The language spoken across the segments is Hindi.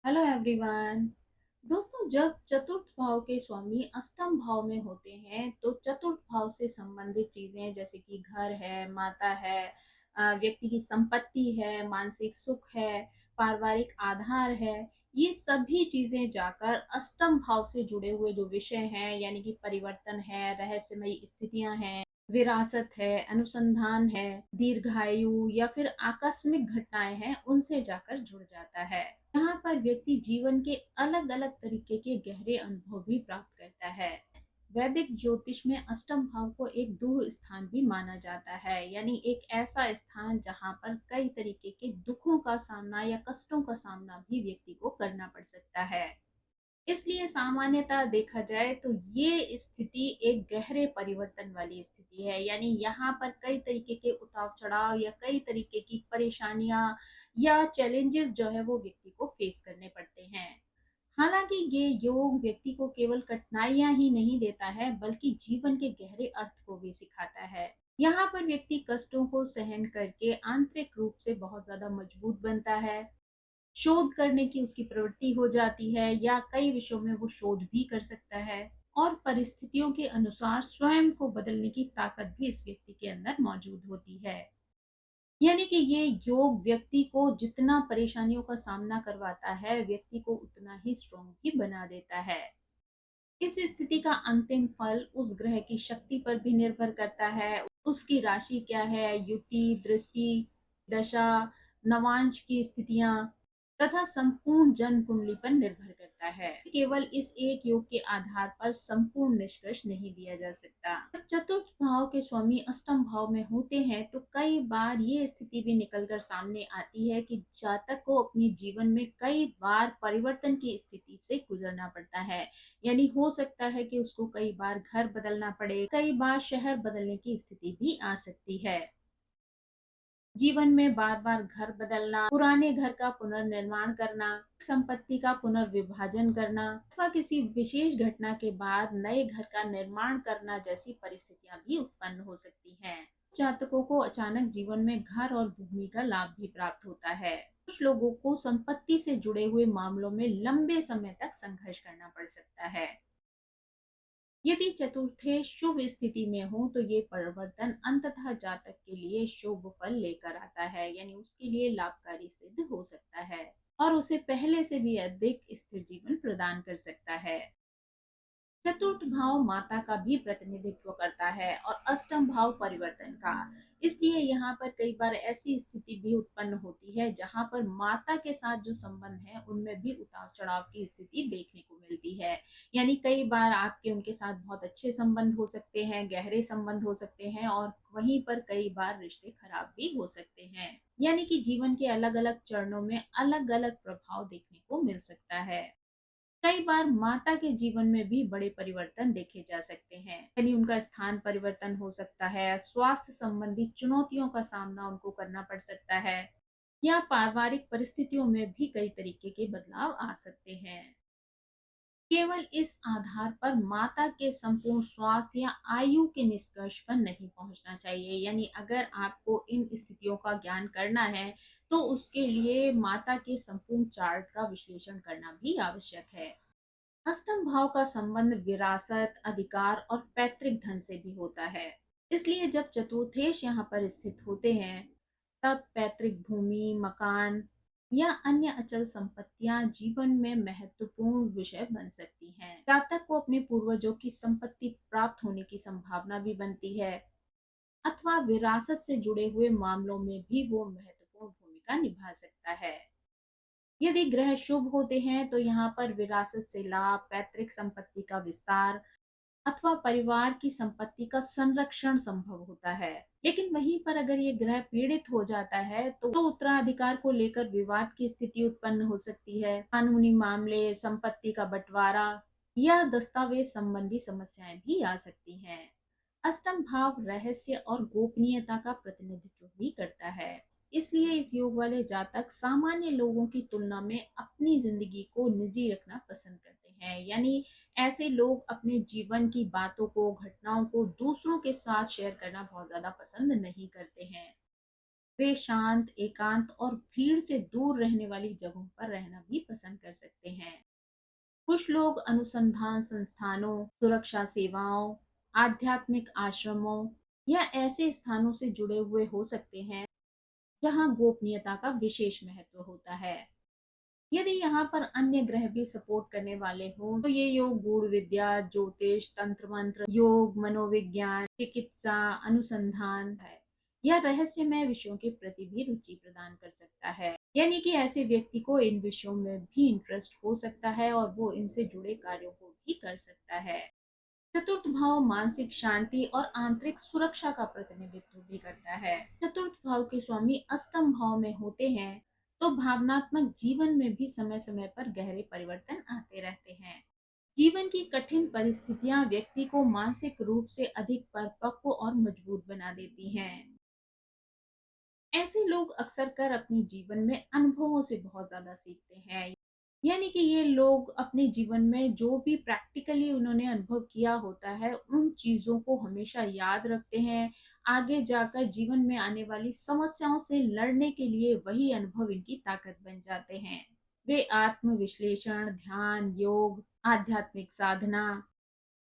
Hello everyone. दोस्तों, जब चतुर्थ भाव के स्वामी अष्टम भाव में होते हैं तो चतुर्थ भाव से संबंधित चीजें जैसे कि घर है, माता है, व्यक्ति की संपत्ति है, मानसिक सुख है, पारिवारिक आधार है, ये सभी चीजें जाकर अष्टम भाव से जुड़े हुए जो विषय हैं यानी कि परिवर्तन है, रहस्यमयी स्थितियां हैं, विरासत है, अनुसंधान है, दीर्घायु या फिर आकस्मिक घटनाएं हैं, उनसे जाकर जुड़ जाता है। यहाँ पर व्यक्ति जीवन के अलग अलग तरीके के गहरे अनुभव भी प्राप्त करता है। वैदिक ज्योतिष में अष्टम भाव को एक दुह स्थान भी माना जाता है, यानी एक ऐसा स्थान जहाँ पर कई तरीके के दुखों का सामना या कष्टों का सामना भी व्यक्ति को करना पड़ सकता है। इसलिए सामान्यतः देखा जाए तो ये स्थिति एक गहरे परिवर्तन वाली स्थिति है, यानी यहाँ पर कई तरीके के उतार चढ़ाव या कई तरीके की परेशानियां या चैलेंजेस जो है वो व्यक्ति को फेस करने पड़ते हैं। हालांकि ये योग व्यक्ति को केवल कठिनाइयां ही नहीं देता है बल्कि जीवन के गहरे अर्थ को भी सिखाता है। यहाँ पर व्यक्ति कष्टों को सहन करके आंतरिक रूप से बहुत ज्यादा मजबूत बनता है, शोध करने की उसकी प्रवृत्ति हो जाती है या कई विषयों में वो शोध भी कर सकता है, और परिस्थितियों के अनुसार स्वयं को बदलने की ताकत भी इस व्यक्ति के अंदर मौजूद होती है। यानी कि ये योग व्यक्ति को जितना परेशानियों का सामना करवाता है, व्यक्ति को उतना ही स्ट्रोंग भी बना देता है। इस स्थिति का अंतिम फल उस ग्रह की शक्ति पर भी निर्भर करता है, उसकी राशि क्या है, युति, दृष्टि, दशा, नवांश की स्थितियां तथा संपूर्ण जन्म कुंडली पर निर्भर करता है। केवल इस एक योग के आधार पर संपूर्ण निष्कर्ष नहीं दिया जा सकता। जब चतुर्थ भाव के स्वामी अष्टम भाव में होते हैं तो कई बार ये स्थिति भी निकलकर सामने आती है कि जातक को अपने जीवन में कई बार परिवर्तन की स्थिति से गुजरना पड़ता है। यानी हो सकता है कि उसको कई बार घर बदलना पड़े, कई बार शहर बदलने की स्थिति भी आ सकती है। जीवन में बार बार घर बदलना, पुराने घर का पुनर्निर्माण करना, संपत्ति का पुनर्विभाजन करना अथवा किसी विशेष घटना के बाद नए घर का निर्माण करना जैसी परिस्थितियां भी उत्पन्न हो सकती हैं। जातकों को अचानक जीवन में घर और भूमि का लाभ भी प्राप्त होता है। कुछ लोगों को संपत्ति से जुड़े हुए मामलों में लंबे समय तक संघर्ष करना पड़ सकता है। यदि चतुर्थे शुभ स्थिति में हो तो ये परिवर्तन अंततः जातक के लिए शुभ फल लेकर आता है, यानी उसके लिए लाभकारी सिद्ध हो सकता है और उसे पहले से भी अधिक स्थिर जीवन प्रदान कर सकता है। चतुर्थ भाव माता का भी प्रतिनिधित्व करता है और अष्टम भाव परिवर्तन का। इसलिए यहाँ पर कई बार ऐसी स्थिति भी उत्पन्न होती है जहाँ पर माता के साथ जो संबंध है उनमें भी उतार चढ़ाव की स्थिति देखने को मिलती है। यानी कई बार आपके उनके साथ बहुत अच्छे संबंध हो सकते हैं, गहरे संबंध हो सकते हैं, और वहीं पर कई बार रिश्ते खराब भी हो सकते हैं। यानी कि जीवन के अलग अलग चरणों में अलग अलग प्रभाव देखने को मिल सकता है। कई बार माता के जीवन में भी बड़े परिवर्तन देखे जा सकते हैं, यानी उनका स्थान परिवर्तन हो सकता है, स्वास्थ्य संबंधी चुनौतियों का सामना उनको करना पड़ सकता है, या पारिवारिक परिस्थितियों में भी कई तरीके के बदलाव आ सकते हैं। केवल इस आधार पर माता के संपूर्ण स्वास्थ्य या आयु के निष्कर्ष पर नहीं पहुंचना चाहिए। यानी अगर आपको इन स्थितियों का ज्ञान करना है तो उसके लिए माता के संपूर्ण चार्ट का विश्लेषण करना भी आवश्यक है। अष्टम भाव का संबंध विरासत, अधिकार और पैतृक धन से भी होता है। इसलिए जब चतुर्थेश यहाँ पर स्थित होते हैं तब पैतृक भूमि, मकान या अन्य अचल संपत्तियां जीवन में महत्वपूर्ण विषय बन सकती हैं। जातक को अपने पूर्वजों की संपत्ति प्राप्त होने की संभावना भी बनती है अथवा विरासत से जुड़े हुए मामलों में भी वो महत्वपूर्ण भूमिका निभा सकता है। यदि ग्रह शुभ होते हैं तो यहाँ पर विरासत से लाभ, पैतृक संपत्ति का विस्तार अथवा परिवार की संपत्ति का संरक्षण संभव होता है। लेकिन वहीं पर अगर ये ग्रह पीड़ित हो जाता है तो उत्तराधिकार को लेकर विवाद की स्थिति उत्पन्न हो सकती है। कानूनी मामले, संपत्ति का बंटवारा या दस्तावेज संबंधी समस्याएं भी आ सकती हैं। अष्टम भाव रहस्य और गोपनीयता का प्रतिनिधित्व भी करता है। इसलिए इस योग वाले जातक सामान्य लोगों की तुलना में अपनी जिंदगी को निजी रखना पसंद करते हैं। यानी ऐसे लोग अपने जीवन की बातों को, घटनाओं को दूसरों के साथ शेयर करना बहुत ज्यादा पसंद नहीं करते हैं। वे शांत, एकांत और भीड़ से दूर रहने वाली जगहों पर रहना भी पसंद कर सकते हैं। कुछ लोग अनुसंधान संस्थानों, सुरक्षा सेवाओं, आध्यात्मिक आश्रमों या ऐसे स्थानों से जुड़े हुए हो सकते हैं जहां गोपनीयता का विशेष महत्व होता है। यदि यहाँ पर अन्य ग्रह भी सपोर्ट करने वाले हों तो ये योग गूढ़ विद्या, ज्योतिष, तंत्र मंत्र, योग, मनोविज्ञान, चिकित्सा, अनुसंधान है या रहस्यमय विषयों के प्रति भी रुचि प्रदान कर सकता है। यानी कि ऐसे व्यक्ति को इन विषयों में भी इंटरेस्ट हो सकता है और वो इनसे जुड़े कार्यों को भी कर सकता है। चतुर्थ भाव मानसिक शांति और आंतरिक सुरक्षा का प्रतिनिधित्व भी करता है। चतुर्थ भाव के स्वामी अष्टम भाव में होते हैं तो भावनात्मक जीवन में भी समय समय पर गहरे परिवर्तन आते रहते हैं। जीवन की कठिन परिस्थितियां व्यक्ति को मानसिक रूप से अधिक परिपक्व और मजबूत बना देती हैं। ऐसे लोग अक्सर कर अपने जीवन में अनुभवों से बहुत ज्यादा सीखते हैं। यानी कि ये लोग अपने जीवन में जो भी प्रैक्टिकली उन्होंने अनुभव किया होता है उन चीजों को हमेशा याद रखते हैं। आगे जाकर जीवन में आने वाली समस्याओं से लड़ने के लिए वही अनुभव इनकी ताकत बन जाते हैं। वे आत्म विश्लेषण, ध्यान, योग, आध्यात्मिक साधना,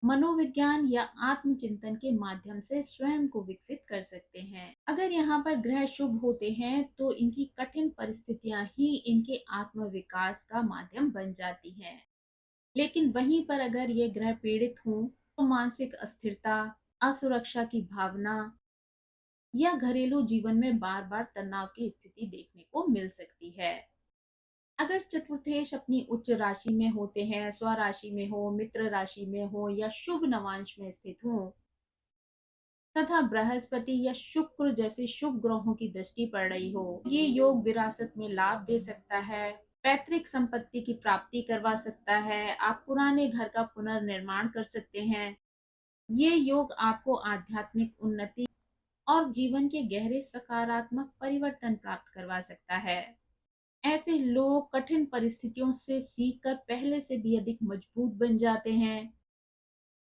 मनोविज्ञान या आत्मचिंतन के माध्यम से स्वयं को विकसित कर सकते हैं। अगर यहाँ पर ग्रह शुभ होते हैं तो इनकी कठिन परिस्थितियां ही इनके आत्म विकास का माध्यम बन जाती हैं। लेकिन वहीं पर अगर ये ग्रह पीड़ित हों तो मानसिक अस्थिरता, असुरक्षा की भावना या घरेलू जीवन में बार बार तनाव की स्थिति देखने को मिल सकती है। अगर चतुर्थेश अपनी उच्च राशि में होते हैं, स्वराशि में हो, मित्र राशि में हो या शुभ नवांश में स्थित हो तथा बृहस्पति या शुक्र जैसे शुभ ग्रहों की दृष्टि पड़ रही हो, ये योग विरासत में लाभ दे सकता है, पैतृक संपत्ति की प्राप्ति करवा सकता है, आप पुराने घर का पुनर्निर्माण कर सकते हैं। ये योग आपको आध्यात्मिक उन्नति और जीवन के गहरे सकारात्मक परिवर्तन प्राप्त करवा सकता है। ऐसे लोग कठिन परिस्थितियों से सीखकर पहले से भी अधिक मजबूत बन जाते हैं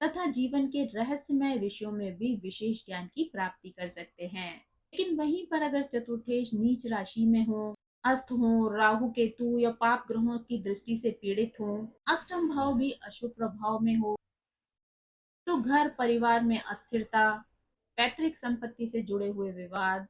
तथा जीवन के रहस्यमय विषयों में भी विशेष ज्ञान की प्राप्ति कर सकते हैं। लेकिन वहीं पर अगर चतुर्थेश नीच राशि में हो, अस्त हो, राहु केतु या पाप ग्रहों की दृष्टि से पीड़ित हो, अष्टम भाव भी अशुभ प्रभाव में हो, तो घर परिवार में अस्थिरता, पैतृक संपत्ति से जुड़े हुए विवाद,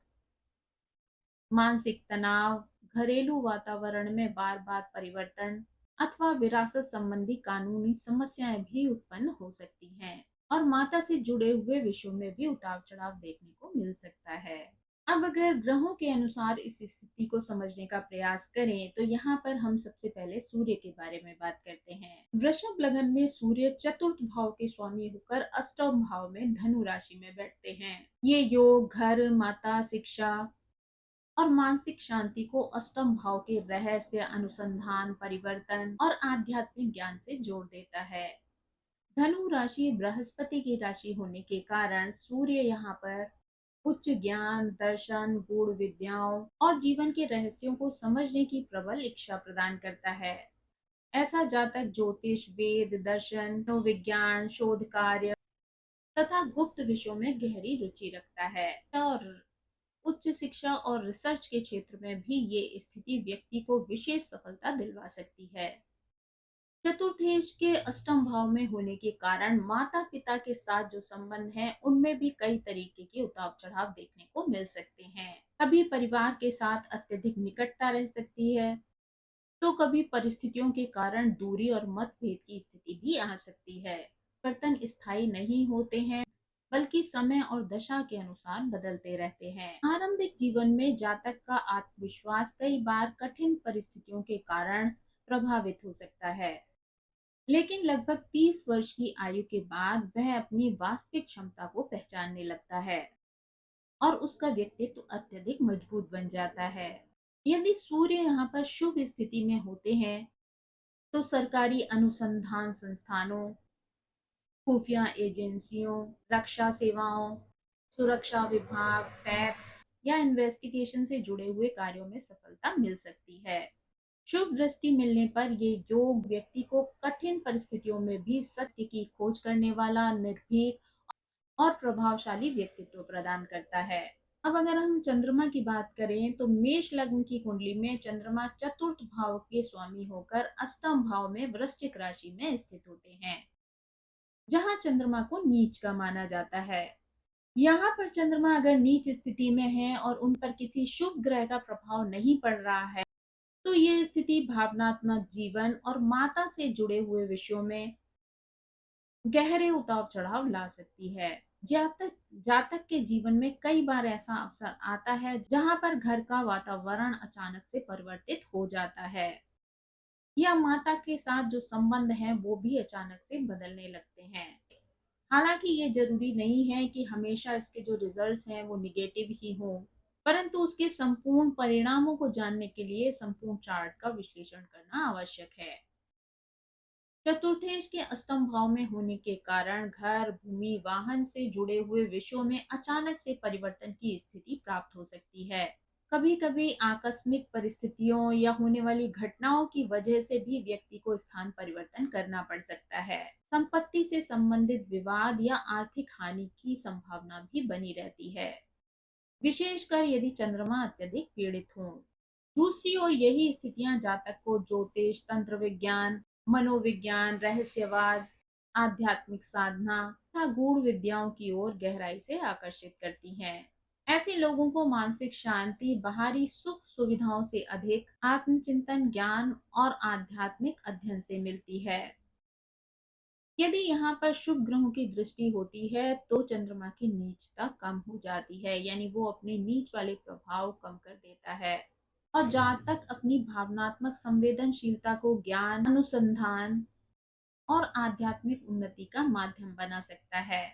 मानसिक तनाव, घरेलू वातावरण में बार बार परिवर्तन अथवा विरासत संबंधी कानूनी समस्याएं भी उत्पन्न हो सकती हैं और माता से जुड़े हुए विषयों में भी उतार चढ़ाव देखने को मिल सकता है। अब अगर ग्रहों के अनुसार इस स्थिति को समझने का प्रयास करें तो यहाँ पर हम सबसे पहले सूर्य के बारे में बात करते हैं। वृषभ लगन में सूर्य चतुर्थ भाव के स्वामी होकर अष्टम भाव में धनु राशि में बैठते हैं। ये योग घर, माता, शिक्षा और मानसिक शांति को अष्टम भाव के रहस्य, अनुसंधान, परिवर्तन और आध्यात्मिक ज्ञान से जोड़ देता है। धनु राशि बृहस्पति की राशि होने के कारण सूर्य यहाँ पर उच्च ज्ञान, दर्शन, गूढ़ विद्याओं और जीवन के रहस्यों को समझने की प्रबल इच्छा प्रदान करता है। ऐसा जातक ज्योतिष, वेद, दर्शन, मनोविज्ञान, शोध कार्य तथा गुप्त विषयों में गहरी रुचि रखता है और उच्च शिक्षा और रिसर्च के क्षेत्र में भी ये स्थिति व्यक्ति को विशेष सफलता दिलवा सकती है। चतुर्थेश के अष्टम भाव में होने के कारण माता पिता के साथ जो संबंध है उनमें भी कई तरीके के उतार चढ़ाव देखने को मिल सकते हैं। कभी परिवार के साथ अत्यधिक निकटता रह सकती है तो कभी परिस्थितियों के कारण दूरी और मतभेद की स्थिति भी आ सकती है। परिवर्तन स्थायी नहीं होते हैं बल्कि समय और दशा के अनुसार बदलते रहते हैं। आरंभिक जीवन में जातक का आत्मविश्वास कई बार कठिन परिस्थितियों के कारण प्रभावित हो सकता है, लेकिन लगभग 30 वर्ष की आयु के बाद वह अपनी वास्तविक क्षमता को पहचानने लगता है और उसका व्यक्तित्व अत्यधिक मजबूत बन जाता है। यदि सूर्य यहाँ पर शुभ स्थिति में होते हैं तो सरकारी अनुसंधान संस्थानों, खुफिया एजेंसियों, रक्षा सेवाओं, सुरक्षा विभाग, टैक्स या इन्वेस्टिगेशन से जुड़े हुए कार्यों में सफलता मिल सकती है। शुभ दृष्टि मिलने पर ये योग व्यक्ति को कठिन परिस्थितियों में भी सत्य की खोज करने वाला, निर्भीक और प्रभावशाली व्यक्तित्व प्रदान करता है। अब अगर हम चंद्रमा की बात करें तो मेष लग्न की कुंडली में चंद्रमा चतुर्थ भाव के स्वामी होकर अष्टम भाव में वृश्चिक राशि में स्थित होते हैं, जहां चंद्रमा को नीच का माना जाता है। यहाँ पर चंद्रमा अगर नीच स्थिति में है और उन पर किसी शुभ ग्रह का प्रभाव नहीं पड़ रहा है, तो ये स्थिति भावनात्मक जीवन और माता से जुड़े हुए विषयों में गहरे उतार चढ़ाव ला सकती है। जातक जातक के जीवन में कई बार ऐसा अवसर आता है जहां पर घर का वातावरण अचानक से परिवर्तित हो जाता है, या माता के साथ जो संबंध है वो भी अचानक से बदलने लगते हैं। हालांकि ये जरूरी नहीं है कि हमेशा इसके जो रिजल्ट्स हैं वो निगेटिव ही हों, परंतु उसके संपूर्ण परिणामों को जानने के लिए संपूर्ण चार्ट का विश्लेषण करना आवश्यक है। चतुर्थेश के अष्टम भाव में होने के कारण घर, भूमि, वाहन से जुड़े हुए विषयों में अचानक से परिवर्तन की स्थिति प्राप्त हो सकती है। कभी कभी आकस्मिक परिस्थितियों या होने वाली घटनाओं की वजह से भी व्यक्ति को स्थान परिवर्तन करना पड़ सकता है। संपत्ति से संबंधित विवाद या आर्थिक हानि की संभावना भी बनी रहती है, विशेषकर यदि चंद्रमा अत्यधिक पीड़ित हो। दूसरी ओर यही स्थितियां जातक को ज्योतिष, तंत्र विज्ञान, मनोविज्ञान, रहस्यवाद, आध्यात्मिक साधना तथा गूढ़ विद्याओं की ओर गहराई से आकर्षित करती हैं। ऐसे लोगों को मानसिक शांति बाहरी सुख सुविधाओं से अधिक आत्मचिंतन, ज्ञान और आध्यात्मिक अध्ययन से मिलती है। यदि यहाँ पर शुभ ग्रहों की दृष्टि होती है तो चंद्रमा की नीचता कम हो जाती है, यानी वो अपने नीच वाले प्रभाव कम कर देता है और जहाँ तक अपनी भावनात्मक संवेदनशीलता को ज्ञान, अनुसंधान और आध्यात्मिक उन्नति का माध्यम बना सकता है।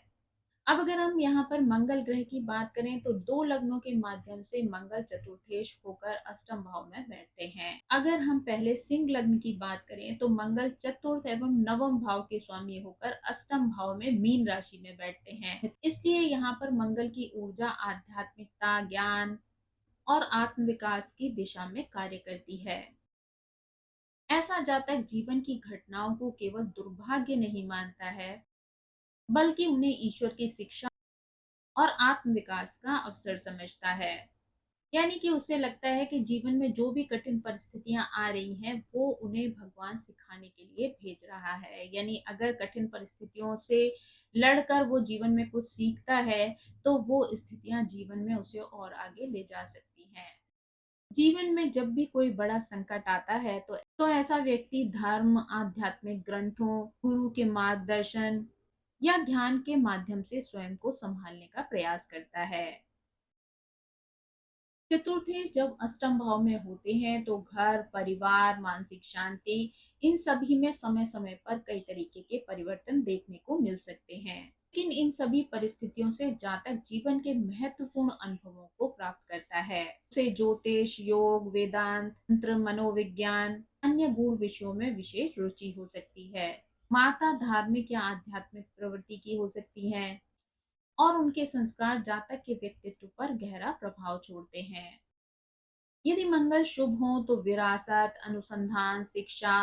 अब अगर हम यहाँ पर मंगल ग्रह की बात करें तो दो लग्नों के माध्यम से मंगल चतुर्थेश होकर अष्टम भाव में बैठते हैं। अगर हम पहले सिंह लग्न की बात करें तो मंगल चतुर्थ एवं नवम भाव के स्वामी होकर अष्टम भाव में मीन राशि में बैठते हैं। इसलिए यहाँ पर मंगल की ऊर्जा आध्यात्मिकता, ज्ञान और आत्म विकास की दिशा में कार्य करती है। ऐसा जातक जीवन की घटनाओं को केवल दुर्भाग्य नहीं मानता है, बल्कि उन्हें ईश्वर की शिक्षा और आत्म विकास का अवसर समझता है। यानी कि उसे लगता है कि जीवन में जो भी कठिन परिस्थितियां आ रही हैं वो उन्हें भगवान सिखाने के लिए भेज रहा है। यानी अगर कठिन परिस्थितियों से लड़कर वो जीवन में कुछ सीखता है तो वो स्थितियां जीवन में उसे और आगे ले जा सकती हैं। जीवन में जब भी कोई बड़ा संकट आता है तो ऐसा व्यक्ति धर्म, आध्यात्मिक ग्रंथों, गुरु के मार्गदर्शन या ध्यान के माध्यम से स्वयं को संभालने का प्रयास करता है। चतुर्थेश जब अष्टम भाव में होते हैं तो घर, परिवार, मानसिक शांति, इन सभी में समय समय पर कई तरीके के परिवर्तन देखने को मिल सकते हैं। लेकिन इन सभी परिस्थितियों से जातक जीवन के महत्वपूर्ण अनुभवों को प्राप्त करता है। उसे ज्योतिष, योग, वेदांत, तंत्र, मनोविज्ञान, अन्य गूढ़ विषयों में विशेष रुचि हो सकती है। माता धार्मिक या आध्यात्मिक प्रवृत्ति की हो सकती है और उनके संस्कार जातक के व्यक्तित्व पर गहरा प्रभाव छोड़ते हैं। यदि मंगल शुभ हो तो विरासत, अनुसंधान, शिक्षा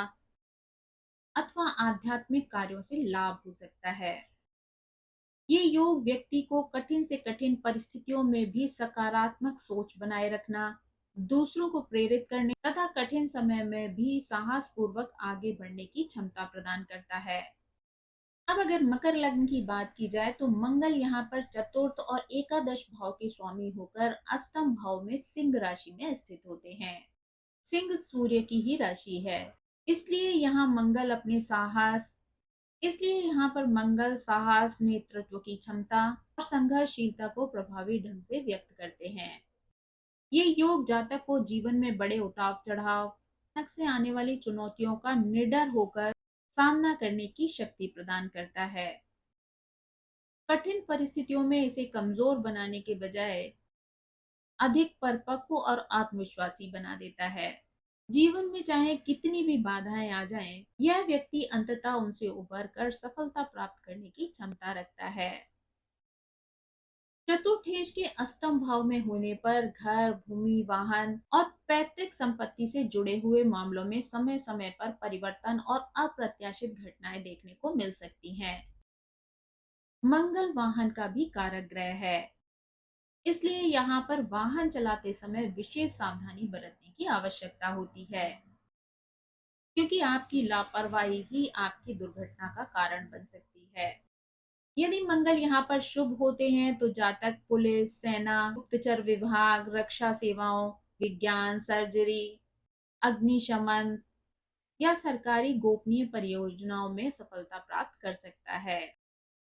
अथवा आध्यात्मिक कार्यों से लाभ हो सकता है। ये योग व्यक्ति को कठिन से कठिन परिस्थितियों में भी सकारात्मक सोच बनाए रखना, दूसरों को प्रेरित करने तथा कठिन समय में भी साहस पूर्वक आगे बढ़ने की क्षमता प्रदान करता है। अब अगर मकर लग्न की बात की जाए तो मंगल यहाँ पर चतुर्थ और एकादश भाव के स्वामी होकर अष्टम भाव में सिंह राशि में स्थित होते हैं। सिंह सूर्य की ही राशि है, इसलिए यहाँ मंगल अपने साहस इसलिए यहाँ पर मंगल साहस, नेतृत्व की क्षमता और संघर्षशीलता को प्रभावी ढंग से व्यक्त करते हैं। ये योग जातक को जीवन में बड़े उतार चढ़ाव, अचानक से आने वाली चुनौतियों का निडर होकर सामना करने की शक्ति प्रदान करता है। कठिन परिस्थितियों में इसे कमजोर बनाने के बजाय अधिक परिपक्व और आत्मविश्वासी बना देता है। जीवन में चाहे कितनी भी बाधाएं आ जाएं, यह व्यक्ति अंततः उनसे उबर कर सफलता प्राप्त करने की क्षमता रखता है। चतुर्थेश के अष्टम भाव में होने पर घर, भूमि, वाहन और पैतृक संपत्ति से जुड़े हुए मामलों में समय समय पर परिवर्तन और अप्रत्याशित घटनाएं देखने को मिल सकती हैं। मंगल वाहन का भी कारक ग्रह है, इसलिए यहाँ पर वाहन चलाते समय विशेष सावधानी बरतने की आवश्यकता होती है, क्योंकि आपकी लापरवाही ही आपकी दुर्घटना का कारण बन सकती है। यदि मंगल यहाँ पर शुभ होते हैं तो जातक पुलिस, सेना, गुप्तचर विभाग, रक्षा सेवाओं, विज्ञान, सर्जरी, अग्निशमन या सरकारी गोपनीय परियोजनाओं में सफलता प्राप्त कर सकता है।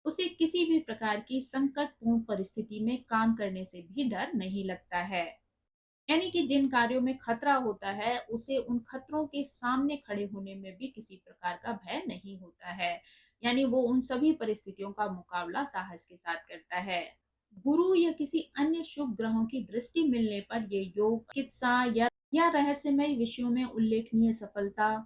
उसे किसी भी प्रकार की संकटपूर्ण परिस्थिति में काम करने से भी डर नहीं लगता है। यानी कि जिन कार्यों में खतरा होता है, उसे उन खतरों के सामने खड़े होने में भी किसी प्रकार का भय नहीं होता है। यानी वो उन सभी परिस्थितियों का मुकाबला साहस के साथ करता है। गुरु या किसी अन्य शुभ ग्रहों की दृष्टि मिलने पर ये योग चिकित्सा या रहस्यमय विषयों में उल्लेखनीय सफलता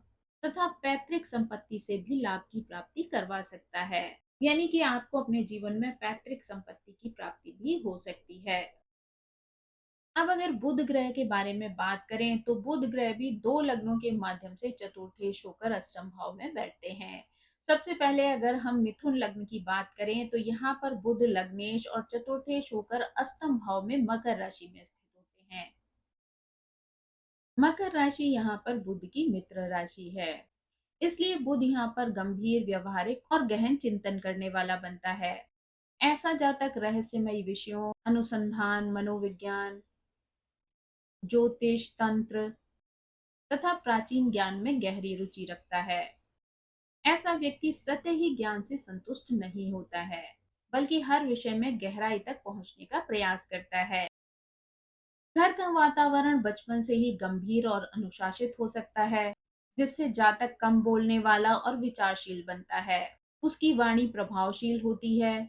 तथा पैतृक संपत्ति से भी लाभ की प्राप्ति करवा सकता है। यानी कि आपको अपने जीवन में पैतृक संपत्ति की प्राप्ति भी हो सकती है। अब अगर बुध ग्रह के बारे में बात करें तो बुध ग्रह भी दो लग्नों के माध्यम से चतुर्थेश होकर अष्टम भाव में बैठते हैं। सबसे पहले अगर हम मिथुन लग्न की बात करें तो यहाँ पर बुध लग्नेश और चतुर्थेश होकर अष्टम भाव में मकर राशि में स्थित होते हैं। मकर राशि यहाँ पर बुध की मित्र राशि है, इसलिए बुध यहाँ पर गंभीर, व्यवहारिक और गहन चिंतन करने वाला बनता है। ऐसा जातक रहस्यमयी विषयों, अनुसंधान, मनोविज्ञान, ज्योतिष, तंत्र तथा प्राचीन ज्ञान में गहरी रुचि रखता है। ऐसा व्यक्ति सतही ज्ञान से संतुष्ट नहीं होता है, बल्कि हर विषय में गहराई तक पहुंचने का प्रयास करता है। घर का वातावरण बचपन से ही गंभीर और अनुशासित हो सकता है, जिससे जातक कम बोलने वाला और विचारशील बनता है। उसकी वाणी प्रभावशील होती है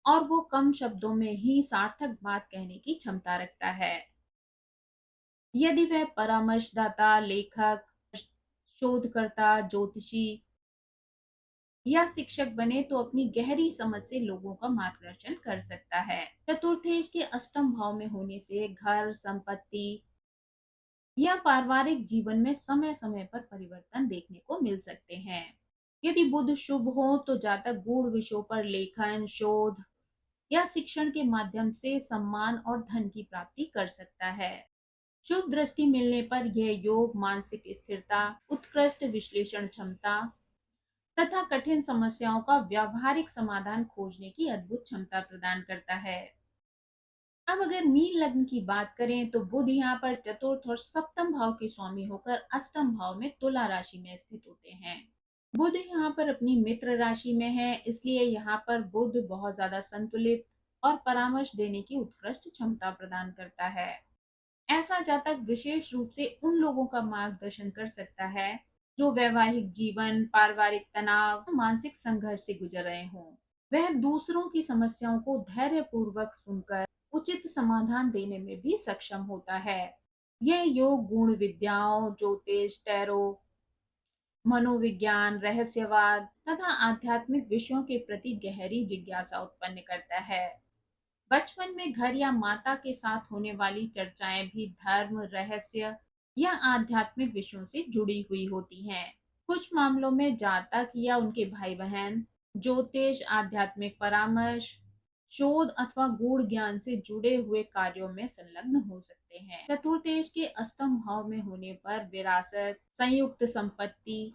और वो कम शब्दों में ही सार्थक बात कहने की क्षमता रखता है। यदि वह परामर्शदाता, लेखक, शोधकर्ता, ज्योतिषी या शिक्षक बने तो अपनी गहरी समझ से लोगों का मार्गदर्शन कर सकता है। चतुर्थेश के अष्टम भाव में होने से घर, संपत्ति या पारिवारिक जीवन में समय समय पर परिवर्तन देखने को मिल सकते हैं। यदि बुध शुभ हो तो जातक गूढ़ विषयों पर लेखन, शोध या शिक्षण के माध्यम से सम्मान और धन की प्राप्ति कर सकता है। शुभ दृष्टि मिलने पर यह योग मानसिक स्थिरता, उत्कृष्ट विश्लेषण क्षमता तथा कठिन समस्याओं का व्यावहारिक समाधान खोजने की अद्भुत क्षमता प्रदान करता है। अब अगर मीन लग्न की बात करें तो बुध यहाँ पर चतुर्थ और सप्तम भाव के स्वामी होकर अष्टम भाव में तुला राशि में स्थित होते हैं। बुध यहाँ पर अपनी मित्र राशि में है, इसलिए यहाँ पर बुध बहुत ज्यादा संतुलित और परामर्श देने की उत्कृष्ट क्षमता प्रदान करता है। ऐसा जातक विशेष रूप से उन लोगों का मार्गदर्शन कर सकता है जो वैवाहिक जीवन, पारिवारिक तनाव, मानसिक संघर्ष से गुजर रहे हों। वह दूसरों की समस्याओं को धैर्यपूर्वक सुनकर उचित समाधान देने में भी सक्षम होता है। यह योग गुण विद्याओं, ज्योतिष, टैरो, मनोविज्ञान, रहस्यवाद तथा आध्यात्मिक विषयों के प्रति गहरी जिज्ञासा उत्पन्न करता है। बचपन में घर या माता के साथ होने वाली चर्चाएं भी धर्म, रहस्य या आध्यात्मिक विषयों से जुड़ी हुई होती हैं। कुछ मामलों में जातक या उनके भाई बहन ज्योतिष, आध्यात्मिक परामर्श, शोध अथवा गूढ़ ज्ञान से जुड़े हुए कार्यों में संलग्न हो सकते हैं। चतुर्थेश के अष्टम भाव में होने पर विरासत, संयुक्त संपत्ति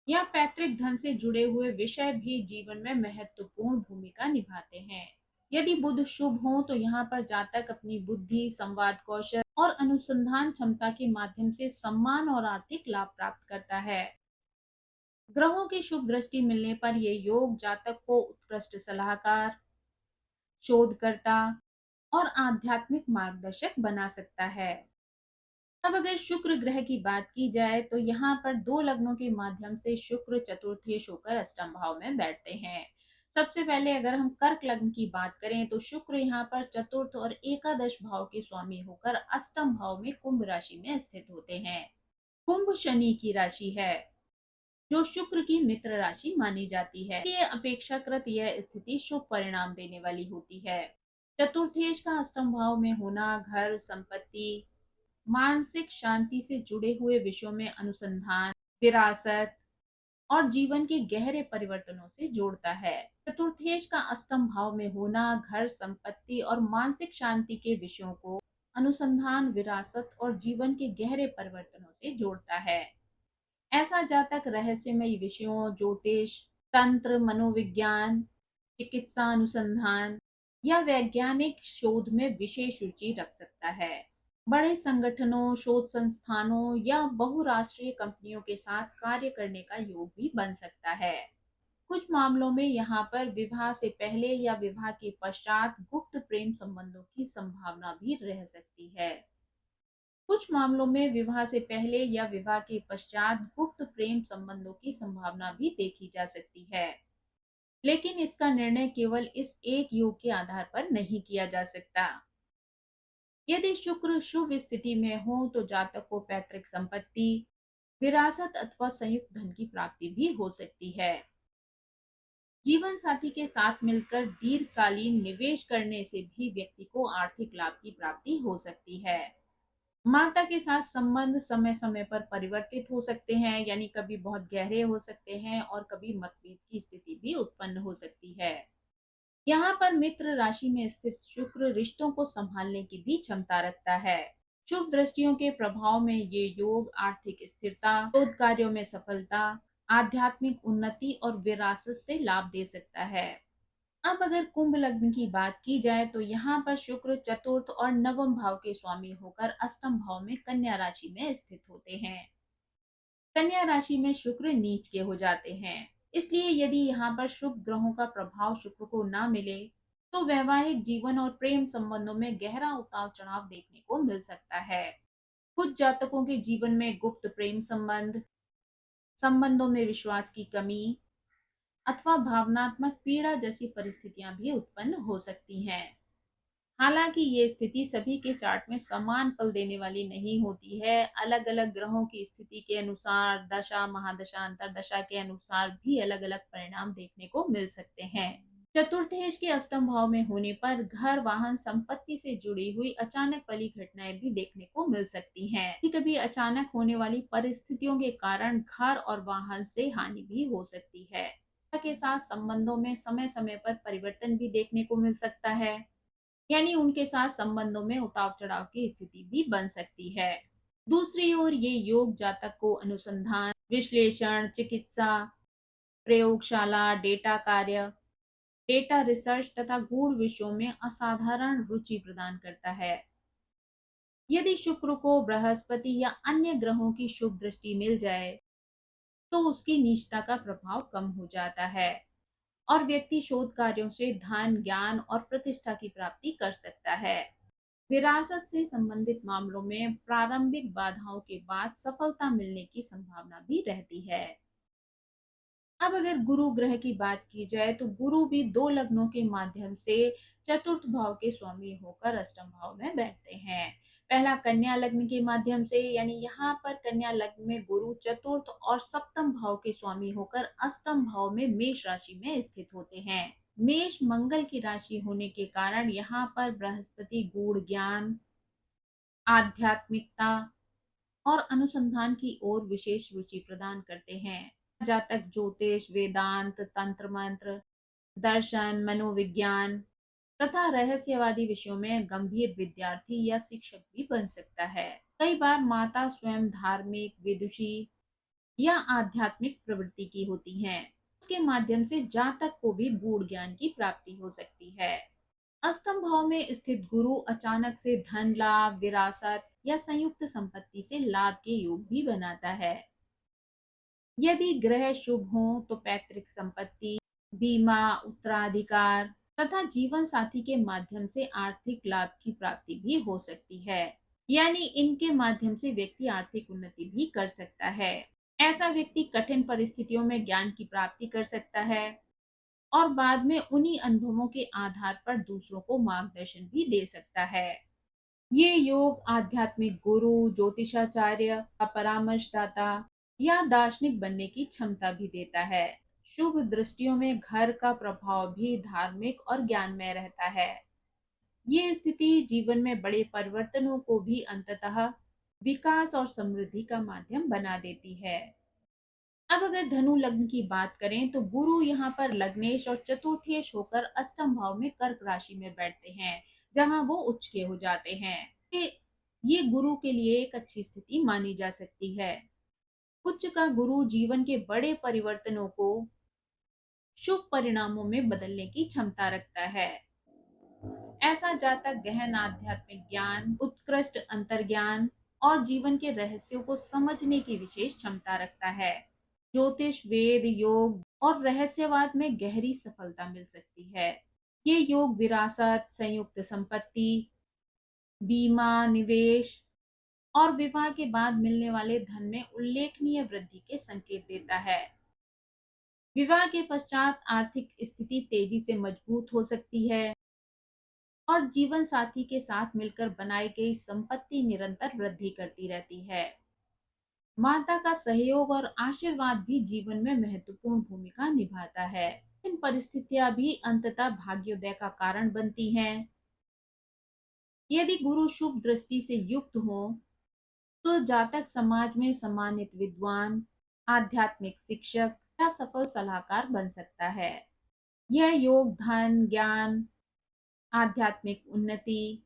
या पैतृक धन से जुड़े हुए विषय भी जीवन में महत्वपूर्ण भूमिका निभाते हैं। यदि बुध शुभ हो तो यहाँ पर जातक अपनी बुद्धि, संवाद कौशल और अनुसंधान क्षमता के माध्यम से सम्मान और आर्थिक लाभ प्राप्त करता है। ग्रहों की शुभ दृष्टि मिलने पर यह योग जातक को उत्कृष्ट सलाहकार, शोधकर्ता और आध्यात्मिक मार्गदर्शक बना सकता है। अब अगर शुक्र ग्रह की बात की जाए तो यहाँ पर दो लग्नों के माध्यम से शुक्र चतुर्थेश होकर अष्टम भाव में बैठते हैं। सबसे पहले अगर हम कर्क लग्न की बात करें तो शुक्र यहाँ पर चतुर्थ और एकादश भाव के स्वामी होकर अष्टम भाव में कुंभ राशि में स्थित होते हैं। कुंभ शनि की राशि है, जो शुक्र की मित्र राशि मानी जाती है। ये अपेक्षाकृत यह स्थिति शुभ परिणाम देने वाली होती है। चतुर्थेश का अष्टम भाव में होना घर, संपत्ति, मानसिक शांति से जुड़े हुए विषयों में अनुसंधान, विरासत और जीवन के गहरे परिवर्तनों से जोड़ता है। चतुर्थेश का अष्टम भाव में होना घर, संपत्ति और मानसिक शांति के विषयों को अनुसंधान, विरासत और जीवन के गहरे परिवर्तनों से जोड़ता है। ऐसा जातक रहस्यमयी विषयों, ज्योतिष, तंत्र, मनोविज्ञान, चिकित्सा अनुसंधान या वैज्ञानिक शोध में विशेष रुचि रख सकता है। बड़े संगठनों, शोध संस्थानों या बहुराष्ट्रीय कंपनियों के साथ कार्य करने का योग भी बन सकता है। कुछ मामलों में यहाँ पर विवाह से पहले या विवाह के पश्चात गुप्त प्रेम संबंधों की संभावना भी रह सकती है। कुछ मामलों में विवाह से पहले या विवाह के पश्चात गुप्त प्रेम संबंधों की संभावना भी देखी जा सकती है, लेकिन इसका निर्णय केवल इस एक योग के आधार पर नहीं किया जा सकता। यदि शुक्र शुभ स्थिति में हो तो जातक को पैतृक संपत्ति, विरासत अथवा संयुक्त धन की प्राप्ति भी हो सकती है। जीवन साथी के साथ मिलकर दीर्घकालीन निवेश करने से भी व्यक्ति को आर्थिक लाभ की प्राप्ति हो सकती है। माता के साथ संबंध समय समय पर परिवर्तित हो सकते हैं, यानी कभी बहुत गहरे हो सकते हैं और कभी मतभेद की स्थिति भी उत्पन्न हो सकती है। यहाँ पर मित्र राशि में स्थित शुक्र रिश्तों को संभालने की भी क्षमता रखता है। शुभ दृष्टियों के प्रभाव में ये योग आर्थिक स्थिरता, शोध कार्यों में सफलता, आध्यात्मिक उन्नति और विरासत से लाभ दे सकता है। अब अगर कुंभ लग्न की बात की जाए तो यहाँ पर शुक्र चतुर्थ और नवम भाव के स्वामी होकर अष्टम भाव में कन्या राशि में स्थित होते हैं। कन्या राशि में शुक्र नीच के हो जाते हैं, इसलिए यदि यहाँ पर शुभ ग्रहों का प्रभाव शुक्र को ना मिले तो वैवाहिक जीवन और प्रेम संबंधों में गहरा उतार चढ़ाव देखने को मिल सकता है। कुछ जातकों के जीवन में गुप्त प्रेम संबंधों में विश्वास की कमी अथवा भावनात्मक पीड़ा जैसी परिस्थितियां भी उत्पन्न हो सकती हैं। हालांकि ये स्थिति सभी के चार्ट में समान फल देने वाली नहीं होती है। अलग अलग ग्रहों की स्थिति के अनुसार, दशा, महादशा, अंतरदशा के अनुसार भी अलग अलग परिणाम देखने को मिल सकते हैं। चतुर्थेश के अष्टम भाव में होने पर घर, वाहन, संपत्ति से जुड़ी हुई अचानक वाली घटनाएं भी देखने को मिल सकती हैं। कभी अचानक होने वाली परिस्थितियों के कारण घर और वाहन से हानि भी हो सकती है। के साथ संबंधों में समय समय पर परिवर्तन भी देखने को मिल सकता है, यानी उनके साथ संबंधों में उतार चढ़ाव की स्थिति भी बन सकती है। दूसरी ओर ये योग जातक को अनुसंधान, विश्लेषण, चिकित्सा, प्रयोगशाला, डेटा रिसर्च तथा गूढ़ विषयों में असाधारण रुचि प्रदान करता है। यदि शुक्र को बृहस्पति या अन्य ग्रहों की शुभ दृष्टि मिल जाए तो उसकी निष्ठा का प्रभाव कम हो जाता है और व्यक्ति शोध कार्यों से धन, ज्ञान और प्रतिष्ठा की प्राप्ति कर सकता है। विरासत से संबंधित मामलों में प्रारंभिक बाधाओं के बाद सफलता मिलने की संभावना भी रहती है। अब अगर गुरु ग्रह की बात की जाए तो गुरु भी दो लग्नों के माध्यम से चतुर्थ भाव के स्वामी होकर अष्टम भाव में बैठते हैं। पहला कन्या लग्न के माध्यम से, यानी यहाँ पर कन्या लग्न में गुरु चतुर्थ और सप्तम भाव के स्वामी होकर अष्टम भाव में मेष राशि में स्थित होते हैं। मेष मंगल की राशि होने के कारण यहाँ पर बृहस्पति गूढ़ ज्ञान, आध्यात्मिकता और अनुसंधान की ओर विशेष रुचि प्रदान करते हैं। जातक ज्योतिष, वेदांत, तंत्र मंत्र, दर्शन, मनोविज्ञान तथा रहस्यवादी विषयों में गंभीर विद्यार्थी या शिक्षक भी बन सकता है। कई बार माता स्वयं धार्मिक, विदुषी या आध्यात्मिक प्रवृत्ति की होती हैं। इसके माध्यम से जातक को भी गूढ़ ज्ञान की प्राप्ति हो सकती है। अष्टम भाव में स्थित गुरु अचानक से धन लाभ, विरासत या संयुक्त संपत्ति से लाभ के योग भी बनाता है। यदि ग्रह शुभ हो तो पैतृक संपत्ति, बीमा, उत्तराधिकार तथा जीवन साथी के माध्यम से आर्थिक लाभ की प्राप्ति भी हो सकती है, यानी इनके माध्यम से व्यक्ति आर्थिक उन्नति भी कर सकता है। ऐसा व्यक्ति कठिन परिस्थितियों में ज्ञान की प्राप्ति कर सकता है और बाद में उन्हीं अनुभवों के आधार पर दूसरों को मार्गदर्शन भी दे सकता है। ये योग आध्यात्मिक गुरु, ज्योतिषाचार्य, परामर्शदाता या दार्शनिक बनने की क्षमता भी देता है। शुभ दृष्टियों में घर का प्रभाव भी धार्मिक और ज्ञानमय रहता है। ये स्थिति जीवन में बड़े परिवर्तनों को भी अंततः विकास और समृद्धि का माध्यम बना देती है। अब अगर धनु लग्न की बात करें तो गुरु यहाँ पर लग्नेश और चतुर्थेश होकर अष्टम भाव में कर्क राशि में बैठते हैं, जहां वो उच्च के हो जाते हैं। ये गुरु के लिए एक अच्छी स्थिति मानी जा सकती है। उच्च का गुरु जीवन के बड़े परिवर्तनों को शुभ परिणामों में बदलने की क्षमता रखता है। ऐसा जातक गहन आध्यात्मिक ज्ञान, उत्कृष्ट अंतर्ज्ञान और जीवन के रहस्यों को समझने की विशेष क्षमता रखता है। ज्योतिष, वेद, योग और रहस्यवाद में गहरी सफलता मिल सकती है। ये योग विरासत, संयुक्त संपत्ति, बीमा, निवेश और विवाह के बाद मिलने वाले धन में उल्लेखनीय वृद्धि के संकेत देता है। विवाह के पश्चात आर्थिक स्थिति तेजी से मजबूत हो सकती है और जीवन साथी के साथ मिलकर बनाई गई संपत्ति निरंतर वृद्धि करती रहती है। माता का सहयोग और आशीर्वाद भी जीवन में महत्वपूर्ण भूमिका निभाता है। इन परिस्थितियां भी अंततः भाग्योदय का कारण बनती हैं। यदि गुरु शुभ दृष्टि से युक्त हो तो जातक समाज में सम्मानित विद्वान, आध्यात्मिक शिक्षक या सफल सलाहकार बन सकता है। यह योग धन, ज्ञान, आध्यात्मिक उन्नति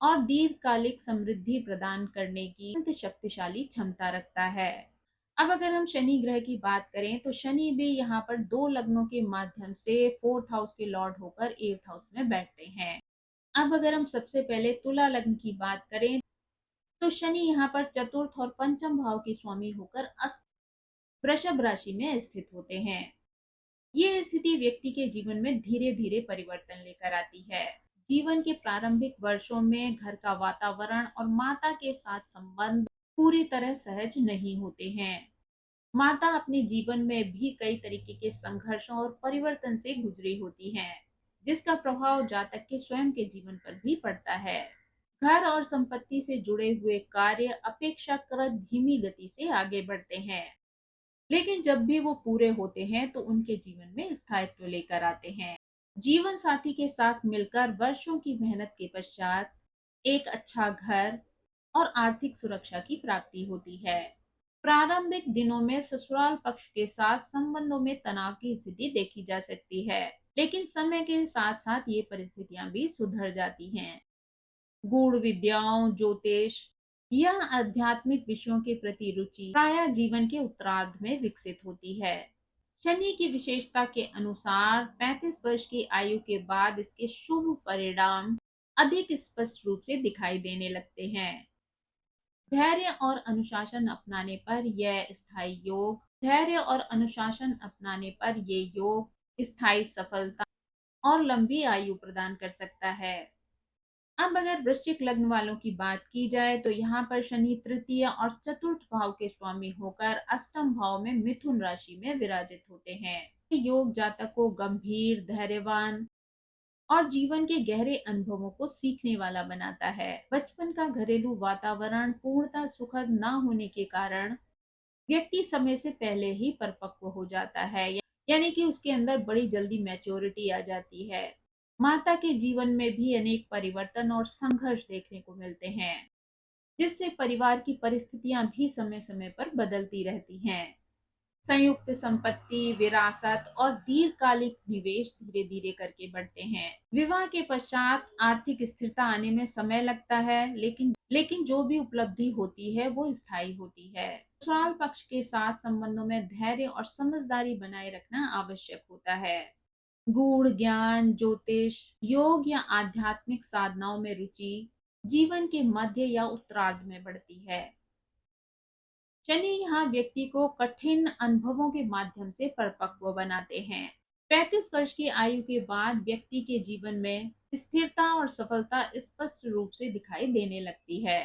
और दीर्घकालिक समृद्धि प्रदान करने की अत्यंत शक्तिशाली क्षमता रखता है। अब अगर हम शनि ग्रह की बात करें तो शनि भी यहाँ पर दो लग्नों के माध्यम से फोर्थ हाउस के लॉर्ड होकर एट्थ हाउस में बैठते हैं। अब अगर हम सबसे पहले तुला लग्न की बात करें तो शनि यहाँ पर चतुर्थ और पंचम भाव के स्वामी होकर वृषभ राशि में स्थित होते हैं। ये स्थिति व्यक्ति के जीवन में धीरे धीरे परिवर्तन लेकर आती है। जीवन के प्रारंभिक वर्षों में घर का वातावरण और माता के साथ संबंध पूरी तरह सहज नहीं होते हैं। माता अपने जीवन में भी कई तरीके के संघर्षों और परिवर्तन से गुजरी होती हैं, जिसका प्रभाव जातक के स्वयं के जीवन पर भी पड़ता है। घर और संपत्ति से जुड़े हुए कार्य अपेक्षाकृत धीमी गति से आगे बढ़ते हैं, लेकिन जब भी वो पूरे होते हैं तो उनके जीवन में स्थायित्व लेकर आते हैं। जीवन साथी के साथ मिलकर वर्षों की मेहनत के पश्चात एक अच्छा घर और आर्थिक सुरक्षा की प्राप्ति होती है। प्रारंभिक दिनों में ससुराल पक्ष के साथ संबंधों में तनाव की स्थिति देखी जा सकती है, लेकिन समय के साथ साथ ये परिस्थितियां भी सुधर जाती हैं। गूढ़ विद्याओं, ज्योतिष या आध्यात्मिक विषयों के प्रति रुचि प्रायः जीवन के उत्तरार्ध में विकसित होती है। शनि की विशेषता के अनुसार 35 वर्ष की आयु के बाद इसके शुभ परिणाम अधिक स्पष्ट रूप से दिखाई देने लगते हैं। धैर्य और अनुशासन अपनाने पर ये योग स्थायी सफलता और लंबी आयु प्रदान कर सकता है। अब अगर वृश्चिक लग्न वालों की बात की जाए तो यहाँ पर शनि तृतीय और चतुर्थ भाव के स्वामी होकर अष्टम भाव में मिथुन राशि में विराजित होते हैं। योग जातक को गंभीर, धैर्यवान और जीवन के गहरे अनुभवों को सीखने वाला बनाता है। बचपन का घरेलू वातावरण पूर्णतः सुखद न होने के कारण व्यक्ति समय से पहले ही परिपक्व हो जाता है, यानी कि उसके अंदर बड़ी जल्दी मैच्योरिटी आ जाती है। माता के जीवन में भी अनेक परिवर्तन और संघर्ष देखने को मिलते हैं, जिससे परिवार की परिस्थितियां भी समय समय पर बदलती रहती हैं। संयुक्त संपत्ति, विरासत और दीर्घकालिक निवेश धीरे धीरे करके बढ़ते हैं। विवाह के पश्चात आर्थिक स्थिरता आने में समय लगता है, लेकिन जो भी उपलब्धि होती है वो स्थायी होती है। ससुराल पक्ष के साथ संबंधों में धैर्य और समझदारी बनाए रखना आवश्यक होता है। गूढ़ ज्ञान, ज्योतिष, योग या आध्यात्मिक साधनाओं में रुचि जीवन के मध्य या उत्तरार्ध में बढ़ती है। शनि यहाँ व्यक्ति को कठिन अनुभवों के माध्यम से परिपक्व बनाते हैं। 35 वर्ष की आयु के बाद व्यक्ति के जीवन में स्थिरता और सफलता स्पष्ट रूप से दिखाई देने लगती है।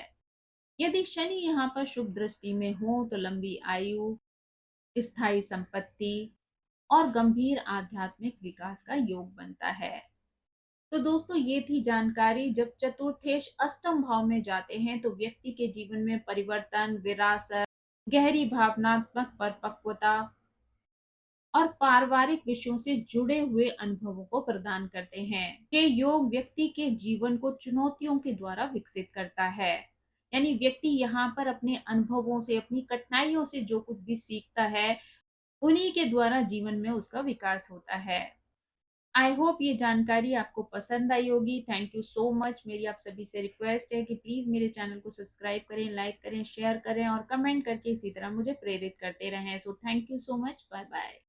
यदि शनि यहाँ पर शुभ दृष्टि में हो तो लंबी आयु, स्थायी संपत्ति और गंभीर आध्यात्मिक विकास का योग बनता है। तो दोस्तों, ये थी जानकारी। जब चतुर्थेश अष्टम भाव में जाते हैं तो व्यक्ति के जीवन में परिवर्तन, विरासत, गहरी भावनात्मक परिपक्वता और पारिवारिक विषयों से जुड़े हुए अनुभवों को प्रदान करते हैं। ये योग व्यक्ति के जीवन को चुनौतियों के द्वारा विकसित करता है। यानी व्यक्ति यहाँ पर अपने अनुभवों से, अपनी कठिनाइयों से जो कुछ भी सीखता है, उन्हीं के द्वारा जीवन में उसका विकास होता है। आई होप ये जानकारी आपको पसंद आई होगी। Thank you so much. मेरी आप सभी से रिक्वेस्ट है कि प्लीज मेरे चैनल को सब्सक्राइब करें, लाइक करें, शेयर करें और कमेंट करके इसी तरह मुझे प्रेरित करते रहें। So thank you so much. Bye bye.